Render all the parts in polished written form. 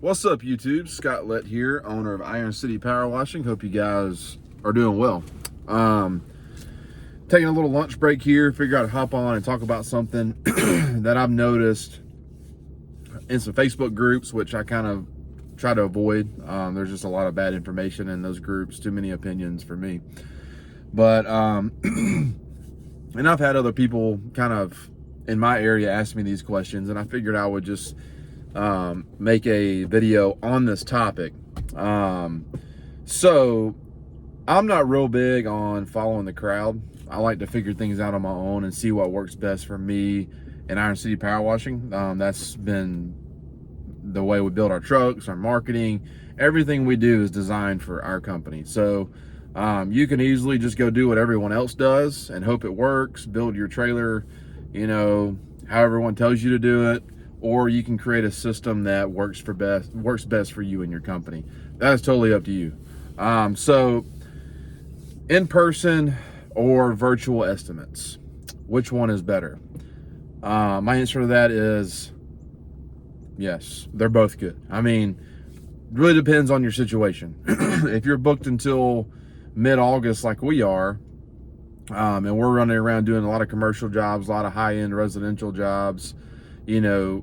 What's up, YouTube? Scott Lett here, owner of Iron City Power Washing. Hope you guys are doing well. Taking a little lunch break here, figure out to hop on and talk about something that I've noticed in some Facebook groups, which I kind of try to avoid. There's just a lot of bad information in those groups, too many opinions for me. But, and I've had other people kind of in my area ask me these questions, and I figured I would just make a video on this topic. So I'm not real big on following the crowd. I like to figure things out on my own and see what works best for me in Iron City Power Washing. That's been the way we build our trucks, our marketing. Everything we do is designed for our company. So you can easily just go do what everyone else does and hope it works, build your trailer, you know, how everyone tells you to do it, or you can create a system that works best for you and your company. That is totally up to you. So in person or virtual estimates, which one is better? My answer to that is yes, they're both good. I mean, really depends on your situation. If you're booked until mid-August like we are, and we're running around doing a lot of commercial jobs, a lot of high-end residential jobs, you know,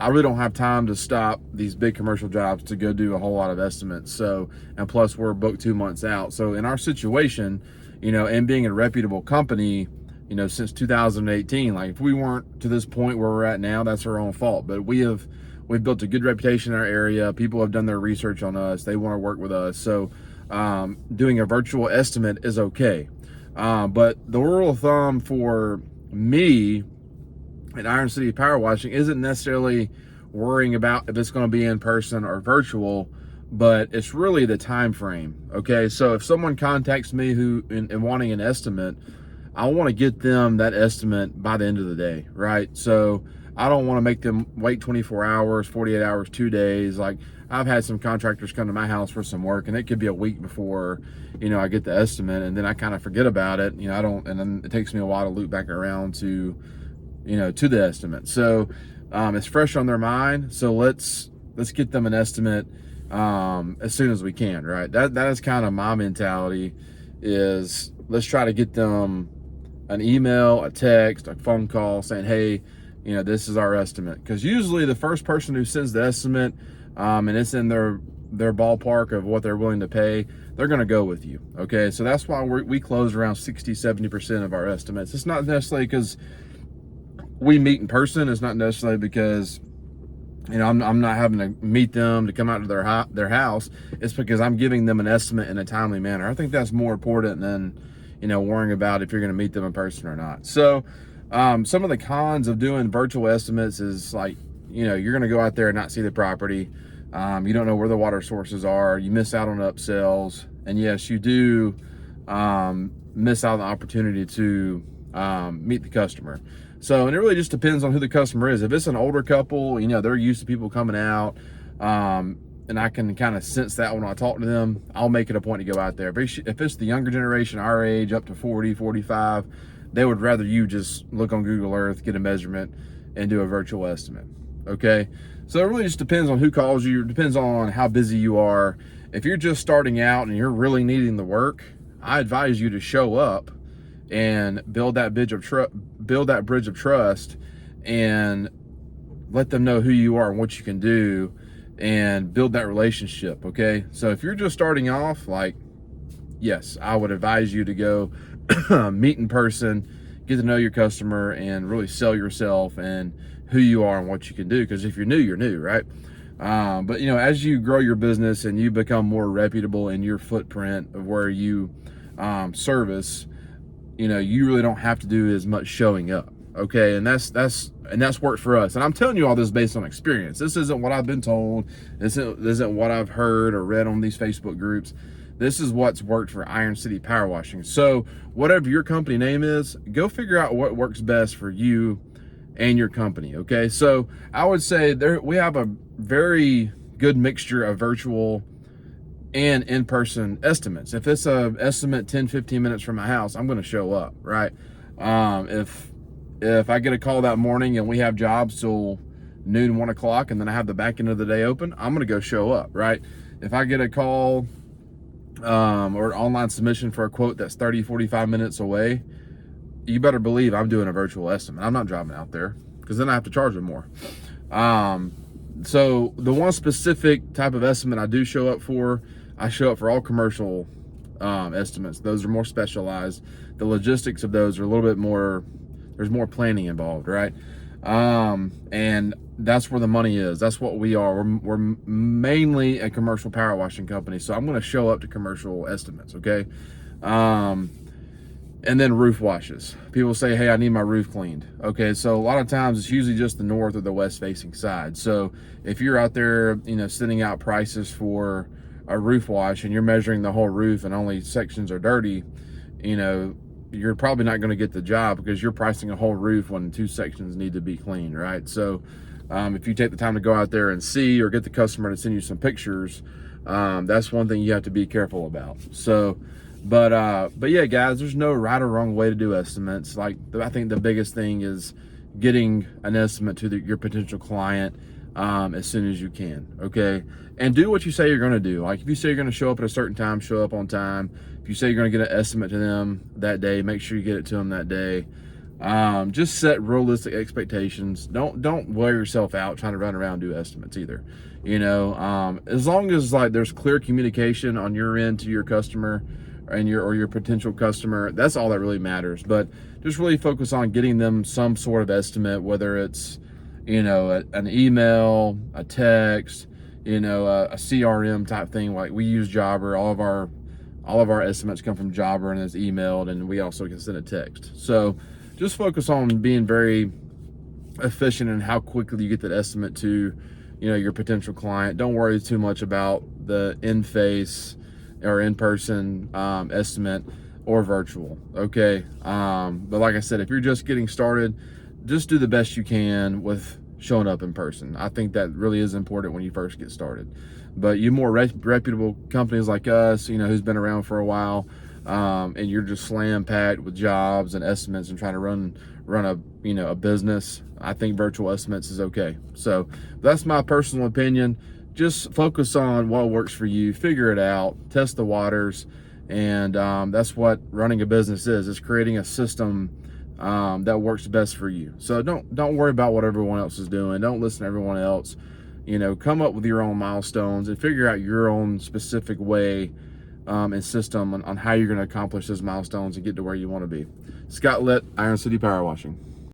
I really don't have time to stop these big commercial jobs to go do a whole lot of estimates. So, and plus we're booked 2 months out. So in our situation, you know, and being a reputable company, you know, since 2018, like if we weren't to this point where we're at now, that's our own fault. But we've built a good reputation in our area. People have done their research on us. They want to work with us. So doing a virtual estimate is okay. But the rule of thumb for me at Iron City Power Washing isn't necessarily worrying about if it's going to be in person or virtual, but it's really the time frame. Okay, so if someone contacts me and wanting an estimate, I want to get them that estimate by the end of the day, right? So I don't want to make them wait 24 hours, 48 hours, 2 days. Like I've had some contractors come to my house for some work, and it could be a week before, you know, I get the estimate, and then I kind of forget about it. You know, and then it takes me a while to loop back around to, you know, to the estimate. So it's fresh on their mind. So let's get them an estimate as soon as we can, right? That is kind of my mentality, is let's try to get them an email, a text, a phone call saying, hey, you know, this is our estimate. Because usually the first person who sends the estimate and it's in their ballpark of what they're willing to pay, they're going to go with you. Okay, so that's why we close around 60-70% of our estimates. It's not necessarily because we meet in person. It's not necessarily because, you know, I'm not having to meet them to come out to their house. It's because I'm giving them an estimate in a timely manner. I think that's more important than, you know, worrying about if you're going to meet them in person or not. So some of the cons of doing virtual estimates is, like, you know, you're going to go out there and not see the property. You don't know where the water sources are. You miss out on upsells. And yes, you do miss out on the opportunity to meet the customer. So, and it really just depends on who the customer is. If it's an older couple, you know, they're used to people coming out, and I can kind of sense that when I talk to them, I'll make it a point to go out there. If it's the younger generation, our age, up to 40, 45, they would rather you just look on Google Earth, get a measurement, and do a virtual estimate, okay? So it really just depends on who calls you. It depends on how busy you are. If you're just starting out and you're really needing the work, I advise you to show up and build that bridge of trust and let them know who you are and what you can do and build that relationship. Okay, so if you're just starting off, like, yes, I would advise you to go meet in person, get to know your customer, and really sell yourself and who you are and what you can do. Because if you're new, right? But, you know, as you grow your business and you become more reputable in your footprint of where you service, you know, you really don't have to do as much showing up. Okay, and that's worked for us. And I'm telling you all this based on experience. This isn't what I've been told. This isn't what I've heard or read on these Facebook groups. This is what's worked for Iron City Power Washing. So whatever your company name is, go figure out what works best for you and your company. Okay, so I would say we have a very good mixture of virtual and in-person estimates. If it's a estimate 10-15 minutes from my house, I'm going to show up, right? If I get a call that morning and we have jobs till noon, 1 o'clock, and then I have the back end of the day open, I'm going to go show up, right? If I get a call or an online submission for a quote that's 30, 45 minutes away, you better believe I'm doing a virtual estimate. I'm not driving out there, because then I have to charge them more. So the one specific type of estimate I do show up for, I show up for all commercial estimates. Those are more specialized. The logistics of those are a little bit more, there's more planning involved, right? And that's where the money is. That's what we are. We're mainly a commercial power washing company. So I'm going to show up to commercial estimates. Okay. And then roof washes. People say, hey, I need my roof cleaned. Okay, so a lot of times it's usually just the north or the west facing side. So if you're out there, sending out prices for a roof wash and you're measuring the whole roof and only sections are dirty, you're probably not going to get the job, because you're pricing a whole roof when 2 sections need to be cleaned, right? So if you take the time to go out there and see, or get the customer to send you some pictures, that's one thing you have to be careful about. So, but yeah, guys, there's no right or wrong way to do estimates. Like, I think the biggest thing is getting an estimate to your potential client as soon as you can. Okay, and do what you say you're going to do. Like, if you say you're going to show up at a certain time, show up on time. If you say you're going to get an estimate to them that day, make sure you get it to them that day. Just set realistic expectations. Don't wear yourself out trying to run around and do estimates either. As long as there's clear communication on your end to your customer and your potential customer, that's all that really matters. But just really focus on getting them some sort of estimate, whether it's an email, a text, a CRM type thing. Like, we use Jobber. All of our estimates come from Jobber, and it's emailed, and we also can send a text. So just focus on being very efficient in how quickly you get that estimate to your potential client. Don't worry too much about the in-face or in-person estimate or virtual. Okay, but like I said, if you're just getting started, just do the best you can with showing up in person. I think that really is important when you first get started. But you more reputable companies like us, who's been around for a while, and you're just slam packed with jobs and estimates and trying to run a business, I think virtual estimates is okay. So that's my personal opinion. Just focus on what works for you, figure it out, test the waters, and that's what running a business is. It's creating a system that works best for you. So don't worry about what everyone else is doing. Don't listen to everyone else. Come up with your own milestones and figure out your own specific way and system on how you're going to accomplish those milestones and get to where you want to be. Scott Litt, Iron City Power Washing.